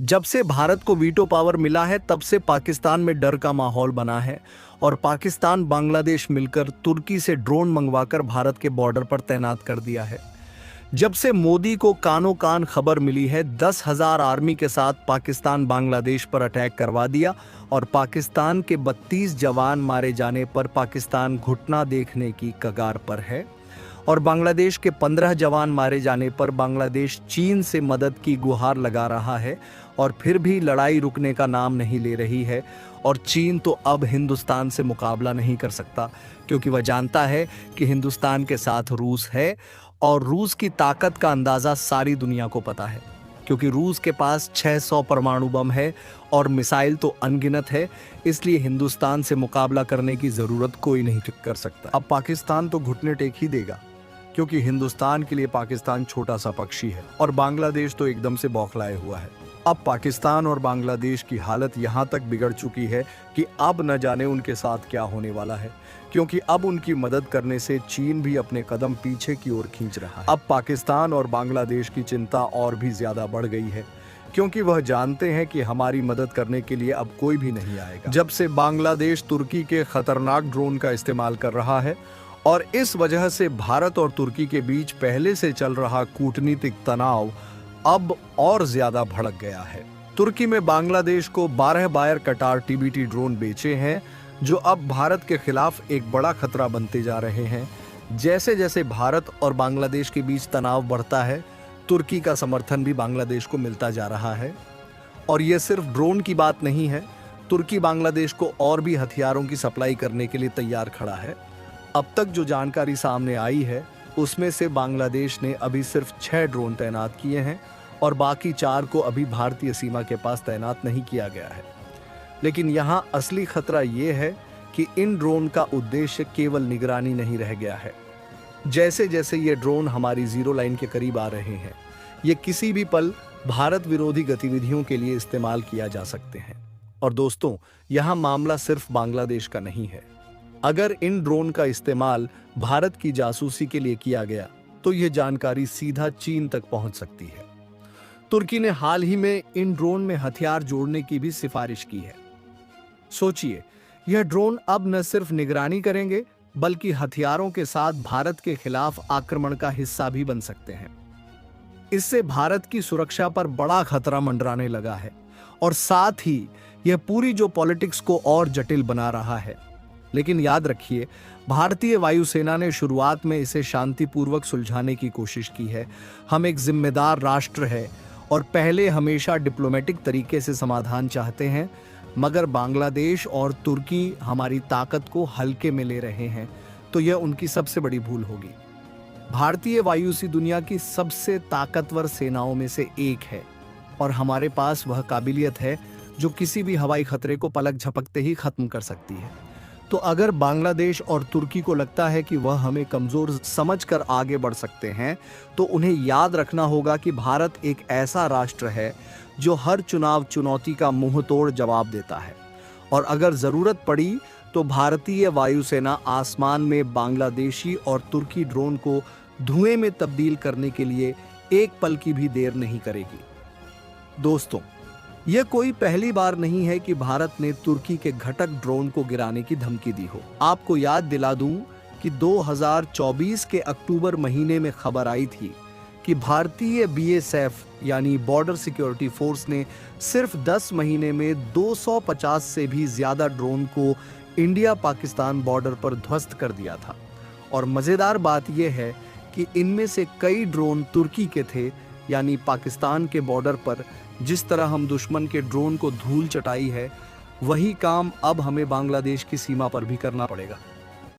जब से भारत को वीटो पावर मिला है तब से पाकिस्तान में डर का माहौल बना है और पाकिस्तान बांग्लादेश मिलकर तुर्की से ड्रोन मंगवाकर भारत के बॉर्डर पर तैनात कर दिया है। जब से मोदी को कानो कान खबर मिली है 10,000 आर्मी के साथ पाकिस्तान बांग्लादेश पर अटैक करवा दिया और पाकिस्तान के 32 जवान मारे जाने पर पाकिस्तान घुटना देखने की कगार पर है और बांग्लादेश के 15 जवान मारे जाने पर बांग्लादेश चीन से मदद की गुहार लगा रहा है और फिर भी लड़ाई रुकने का नाम नहीं ले रही है। और चीन तो अब हिंदुस्तान से मुकाबला नहीं कर सकता क्योंकि वह जानता है कि हिंदुस्तान के साथ रूस है और रूस की ताकत का अंदाज़ा सारी दुनिया को पता है क्योंकि रूस के पास 600 परमाणु बम है और मिसाइल तो अनगिनत है। इसलिए हिंदुस्तान से मुकाबला करने की ज़रूरत कोई नहीं कर सकता। अब पाकिस्तान तो घुटने टेक ही देगा क्योंकि हिंदुस्तान के लिए पाकिस्तान छोटा सा पक्षी है और बांग्लादेश तो एकदम से बौखलाए हुआ है। अब पाकिस्तान और बांग्लादेश की हालत यहाँ तक बिगड़ चुकी है कि अब न जाने उनके साथ क्या होने वाला है क्योंकि अब उनकी मदद करने से चीन भी अपने कदम पीछे की ओर खींच रहा है। अब पाकिस्तान और बांग्लादेश की चिंता और भी ज्यादा बढ़ गई है क्योंकि वह जानते हैं कि हमारी मदद करने के लिए अब कोई भी नहीं आएगा। जब से बांग्लादेश तुर्की के खतरनाक ड्रोन का इस्तेमाल कर रहा है और इस वजह से भारत और तुर्की के बीच पहले से चल रहा कूटनीतिक तनाव अब और ज्यादा भड़क गया है। तुर्की में बांग्लादेश को 12 बायर कटार टीबीटी ड्रोन बेचे हैं जो अब भारत के खिलाफ एक बड़ा खतरा बनते जा रहे हैं। जैसे जैसे भारत और बांग्लादेश के बीच तनाव बढ़ता है तुर्की का समर्थन भी बांग्लादेश को मिलता जा रहा है। और यह सिर्फ ड्रोन की बात नहीं है, तुर्की बांग्लादेश को और भी हथियारों की सप्लाई करने के लिए तैयार खड़ा है। अब तक जो जानकारी सामने आई है उसमें से बांग्लादेश ने अभी सिर्फ 6 ड्रोन तैनात किए हैं और बाकी 4 को अभी भारतीय सीमा के पास तैनात नहीं किया गया है। लेकिन यहाँ असली खतरा ये है कि इन ड्रोन का उद्देश्य केवल निगरानी नहीं रह गया है। जैसे जैसे ये ड्रोन हमारी जीरो लाइन के करीब आ रहे हैं ये किसी भी पल भारत विरोधी गतिविधियों के लिए इस्तेमाल किया जा सकते हैं। और दोस्तों, यहाँ मामला सिर्फ बांग्लादेश का नहीं है। अगर इन ड्रोन का इस्तेमाल भारत की जासूसी के लिए किया गया तो यह जानकारी सीधा चीन तक पहुंच सकती है। तुर्की ने हाल ही में इन ड्रोन में हथियार जोड़ने की भी सिफारिश की है। सोचिए, यह ड्रोन अब न सिर्फ निगरानी करेंगे बल्कि हथियारों के साथ भारत के खिलाफ आक्रमण का हिस्सा भी बन सकते हैं। इससे भारत की सुरक्षा पर बड़ा खतरा मंडराने लगा है और साथ ही यह पूरी जो पॉलिटिक्स को और जटिल बना रहा है। लेकिन याद रखिए, भारतीय वायुसेना ने शुरुआत में इसे शांतिपूर्वक सुलझाने की कोशिश की है। हम एक जिम्मेदार राष्ट्र है और पहले हमेशा डिप्लोमेटिक तरीके से समाधान चाहते हैं, मगर बांग्लादेश और तुर्की हमारी ताकत को हल्के में ले रहे हैं तो यह उनकी सबसे बड़ी भूल होगी। भारतीय वायुसेना दुनिया की सबसे ताकतवर सेनाओं में से एक है और हमारे पास वह काबिलियत है जो किसी भी हवाई खतरे को पलक झपकते ही खत्म कर सकती है। तो अगर बांग्लादेश और तुर्की को लगता है कि वह हमें कमजोर समझकर आगे बढ़ सकते हैं तो उन्हें याद रखना होगा कि भारत एक ऐसा राष्ट्र है जो हर चुनाव चुनौती का मुंह तोड़ जवाब देता है और अगर जरूरत पड़ी तो भारतीय वायुसेना आसमान में बांग्लादेशी और तुर्की ड्रोन को धुएं में तब्दील करने के लिए एक पल की भी देर नहीं करेगी। दोस्तों, यह कोई पहली बार नहीं है कि भारत ने तुर्की के घटक ड्रोन को गिराने की धमकी दी हो। आपको याद दिला दूं कि 2024 के अक्टूबर महीने में खबर आई थी कि भारतीय बीएसएफ यानी बॉर्डर सिक्योरिटी फोर्स ने सिर्फ 10 महीने में 250 से भी ज्यादा ड्रोन को इंडिया पाकिस्तान बॉर्डर पर ध्वस्त कर दिया था। और मजेदार बात यह है कि इनमें से कई ड्रोन तुर्की के थे, यानी पाकिस्तान के बॉर्डर पर जिस तरह हम दुश्मन के ड्रोन को धूल चटाई है वही काम अब हमें बांग्लादेश की सीमा पर भी करना पड़ेगा।